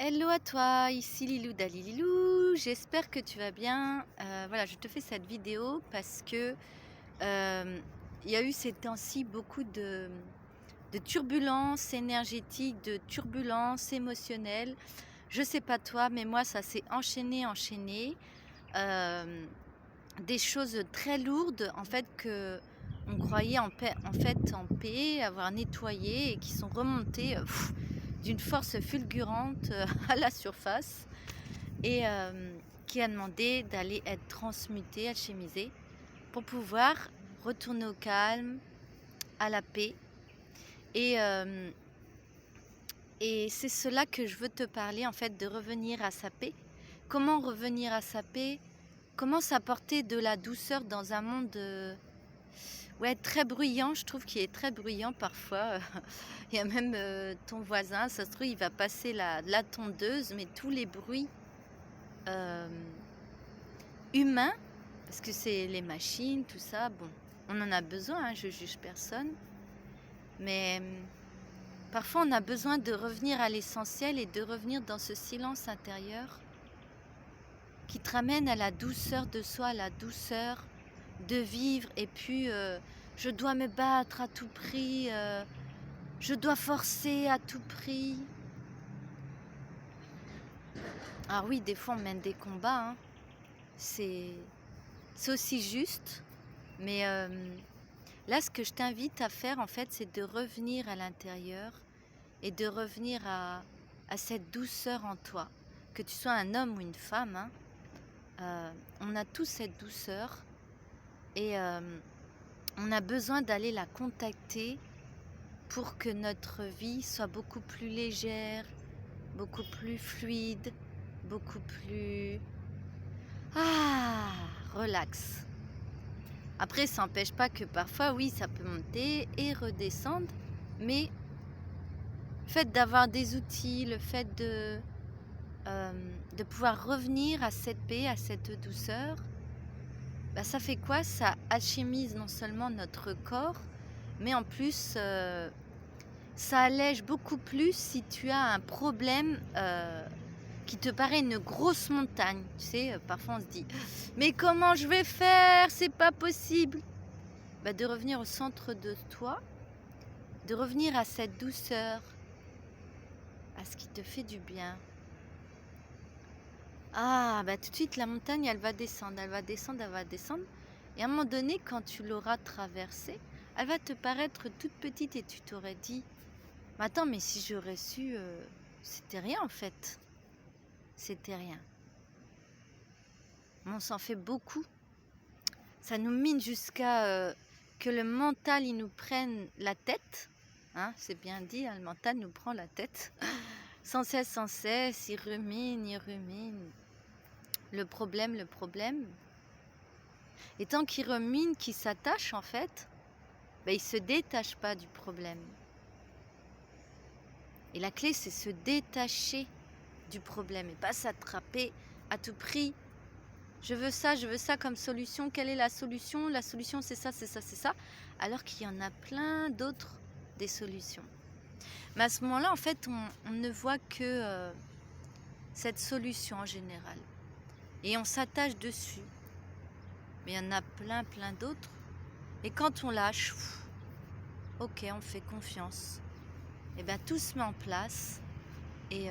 Hello à toi, ici Lilou Dalililou, j'espère que tu vas bien. Voilà, je te fais cette vidéo parce que il y a eu ces temps-ci beaucoup de turbulences énergétiques, de turbulences émotionnelles. Je sais pas toi, mais moi ça s'est enchaîné. Euh, des choses très lourdes en fait que on croyait en paix, avoir nettoyé et qui sont remontées d'une force fulgurante à la surface et qui a demandé d'aller être transmuté, alchimisé pour pouvoir retourner au calme, à la paix. Et, euh, et c'est cela que je veux te parler en fait, de revenir à sa paix. Comment revenir à sa paix? Comment s'apporter de la douceur dans un monde ouais, très bruyant? Je trouve qu'il est très bruyant parfois. Il y a même ton voisin, ça se trouve, il va passer la tondeuse, mais tous les bruits euh, humains, parce que c'est les machines, tout ça, bon, on en a besoin, hein, je juge personne, mais parfois on a besoin de revenir à l'essentiel et de revenir dans ce silence intérieur qui te ramène à la douceur de soi, à la douceur de vivre. Et puis, je dois me battre à tout prix, je dois forcer à tout prix. Ah oui, des fois on mène des combats, hein. C'est aussi juste, mais là, ce que je t'invite à faire, en fait, c'est de revenir à l'intérieur et de revenir à cette douceur en toi. Que tu sois un homme ou une femme, hein, on a tous cette douceur et on a besoin d'aller la contacter pour que notre vie soit beaucoup plus légère, beaucoup plus fluide, beaucoup plus relax. Après, ça n'empêche pas que parfois, oui, ça peut monter et redescendre, mais le fait d'avoir des outils, le fait de pouvoir revenir à cette paix, à cette douceur, bah, ça fait quoi? Ça alchimise non seulement notre corps, mais en plus, ça allège beaucoup plus si tu as un problème qui te paraît une grosse montagne. Tu sais, parfois on se dit, mais comment je vais faire? C'est pas possible. Bah, de revenir au centre de toi, de revenir à cette douceur, à ce qui te fait du bien. Bah tout de suite, la montagne, elle va descendre, elle va descendre, elle va descendre. Et à un moment donné, quand tu l'auras traversée, elle va te paraître toute petite et tu t'aurais dit, mais attends, mais si j'aurais su, c'était rien en fait. C'était rien. Mais on s'en fait beaucoup. Ça nous mine jusqu'à que le mental, il nous prenne la tête. Hein, c'est bien dit, hein, le mental nous prend la tête. Sans cesse, il rumine, il rumine. Le problème. Et tant qu'il rumine, qu'il s'attache en fait, ben, il ne se détache pas du problème. Et la clé, c'est se détacher du problème et pas s'attraper à tout prix. Je veux ça comme solution. Quelle est la solution? La solution, c'est ça, c'est ça, c'est ça. Alors qu'il y en a plein d'autres, des solutions. Mais à ce moment-là, en fait, on ne voit que cette solution en général. Et on s'attache dessus. Mais il y en a plein d'autres. Et quand on lâche, ok, on fait confiance. Et bien tout se met en place. Et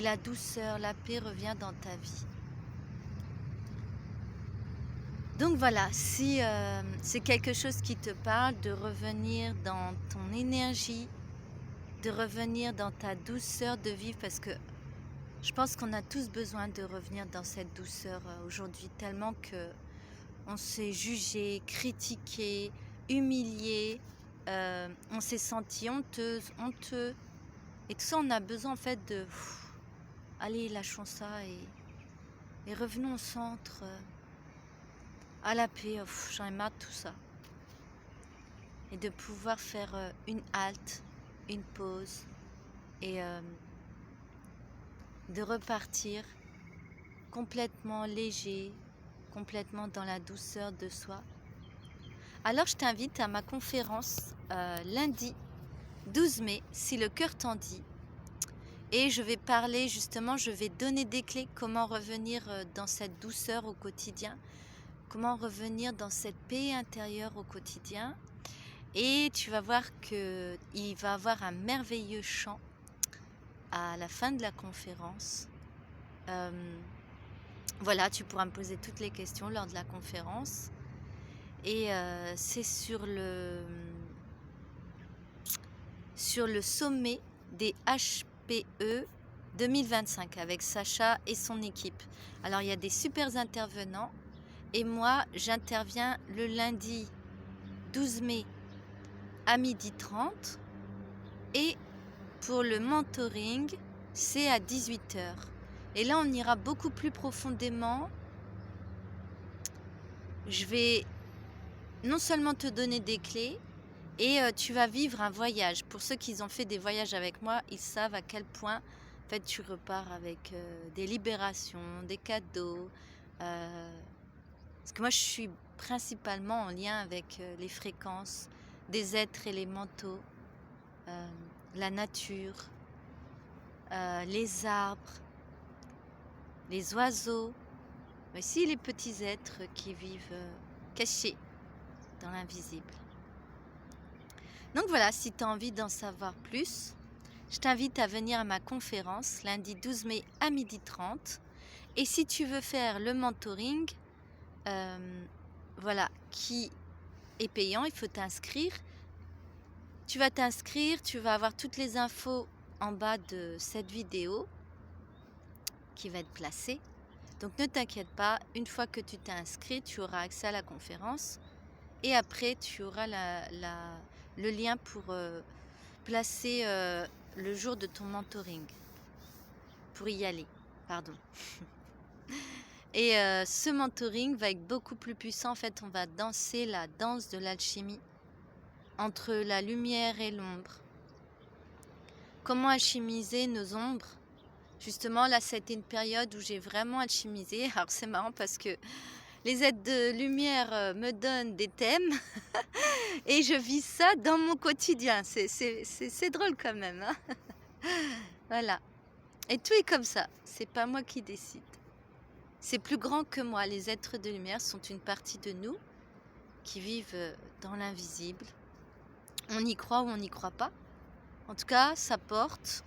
la douceur, la paix revient dans ta vie. Donc voilà, si c'est quelque chose qui te parle, de revenir dans ton énergie, de revenir dans ta douceur de vivre, parce que je pense qu'on a tous besoin de revenir dans cette douceur aujourd'hui, tellement que on s'est jugé, critiqué, humilié, on s'est senti honteuse, honteux, et tout ça, on a besoin en fait de allez, lâchons ça et revenons au centre, à la paix. J'en ai marre de tout ça. Et de pouvoir faire une halte, une pause et de repartir complètement léger, complètement dans la douceur de soi. Alors je t'invite à ma conférence lundi 12 mai, si le cœur t'en dit. Et je vais parler justement, je vais donner des clés, comment revenir dans cette douceur au quotidien, comment revenir dans cette paix intérieure au quotidien. Et tu vas voir qu'il va avoir un merveilleux chant à la fin de la conférence. Voilà, tu pourras me poser toutes les questions lors de la conférence. Et c'est sur le sommet des HPE 2025 avec Sacha et son équipe. Alors il y a des super intervenants et moi j'interviens le lundi 12 mai à 12h30 et pour le mentoring c'est à 18h. Et là on ira beaucoup plus profondément. Je vais non seulement te donner des clés, et tu vas vivre un voyage. Pour ceux qui ont fait des voyages avec moi, ils savent à quel point en fait, tu repars avec des libérations, des cadeaux. Parce que moi, je suis principalement en lien avec les fréquences des êtres élémentaux, la nature, les arbres, les oiseaux, mais aussi les petits êtres qui vivent cachés dans l'invisible. Donc voilà, si tu as envie d'en savoir plus, je t'invite à venir à ma conférence lundi 12 mai à 12h30. Et si tu veux faire le mentoring, voilà, qui est payant, il faut t'inscrire. Tu vas t'inscrire, tu vas avoir toutes les infos en bas de cette vidéo qui va être placée. Donc ne t'inquiète pas, une fois que tu t'es inscrit, tu auras accès à la conférence. Et après, tu auras le lien pour placer le jour de ton mentoring. Pour y aller, pardon. Et ce mentoring va être beaucoup plus puissant. En fait, on va danser la danse de l'alchimie entre la lumière et l'ombre. Comment alchimiser nos ombres? Justement, là, c'était une période où j'ai vraiment alchimisé. Alors, c'est marrant parce que les êtres de lumière me donnent des thèmes et je vis ça dans mon quotidien. C'est drôle quand même. Hein. Voilà. Et tout est comme ça. C'est pas moi qui décide. C'est plus grand que moi. Les êtres de lumière sont une partie de nous qui vivent dans l'invisible. On y croit ou on n'y croit pas. En tout cas, ça porte,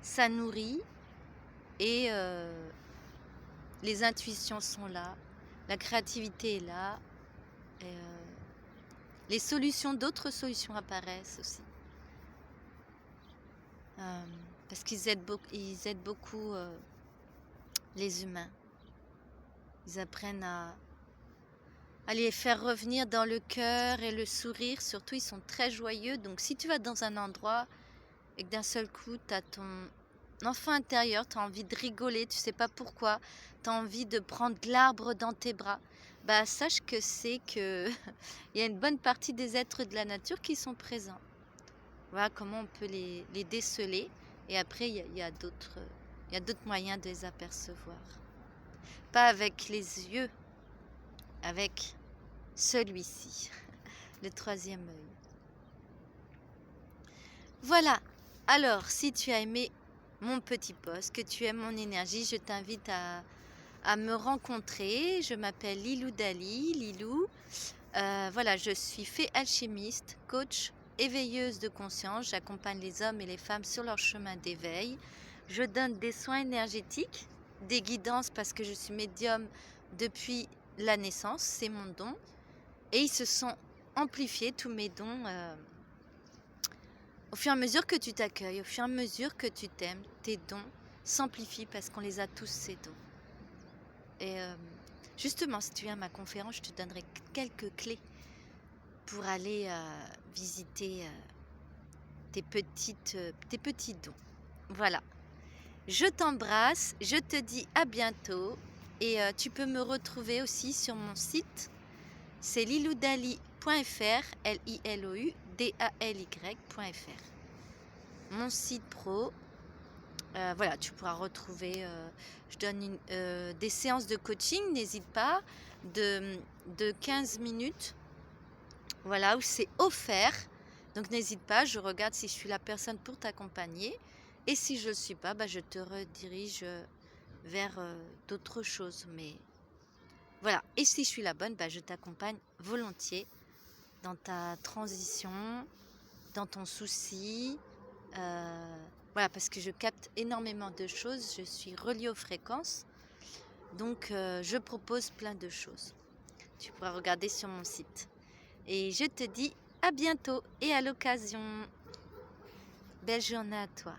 ça nourrit et les intuitions sont là, la créativité est là, et, les solutions, d'autres solutions apparaissent aussi. Parce qu'ils aident beaucoup les humains. Ils apprennent à les faire revenir dans le cœur et le sourire. Surtout, ils sont très joyeux. Donc, si tu vas dans un endroit et que d'un seul coup, tu as ton enfant intérieur, tu as envie de rigoler, tu sais pas pourquoi, tu as envie de prendre l'arbre dans tes bras, bah, sache que c'est que il y a une bonne partie des êtres de la nature qui sont présents. Voilà comment on peut les déceler. Et après, il y a d'autres moyens de les apercevoir. Pas avec les yeux, avec celui-ci, le troisième œil. Voilà. Alors, si tu as aimé mon petit post, que tu aimes mon énergie, je t'invite à me rencontrer. Je m'appelle Lilou Dali, Lilou. Voilà, je suis fée alchimiste, coach, éveilleuse de conscience. J'accompagne les hommes et les femmes sur leur chemin d'éveil. Je donne des soins énergétiques, des guidances parce que je suis médium depuis la naissance, c'est mon don. Et ils se sont amplifiés, tous mes dons, au fur et à mesure que tu t'accueilles, au fur et à mesure que tu t'aimes, tes dons s'amplifient parce qu'on les a tous, ces dons. Et justement, si tu viens à ma conférence, je te donnerai quelques clés pour aller visiter tes petits dons. Voilà. Je t'embrasse, je te dis à bientôt et tu peux me retrouver aussi sur mon site. C'est liloudali.fr, liloudally.fr. Mon site pro. Voilà, tu pourras retrouver, je donne des séances de coaching, n'hésite pas, de 15 minutes, voilà, où c'est offert. Donc n'hésite pas, je regarde si je suis la personne pour t'accompagner. Et si je ne le suis pas, bah, je te redirige vers d'autres choses. Mais voilà. Et si je suis la bonne, bah, je t'accompagne volontiers dans ta transition, dans ton souci. Voilà, parce que je capte énormément de choses. Je suis reliée aux fréquences. Donc, je propose plein de choses. Tu pourras regarder sur mon site. Et je te dis à bientôt et à l'occasion. Belle journée à toi.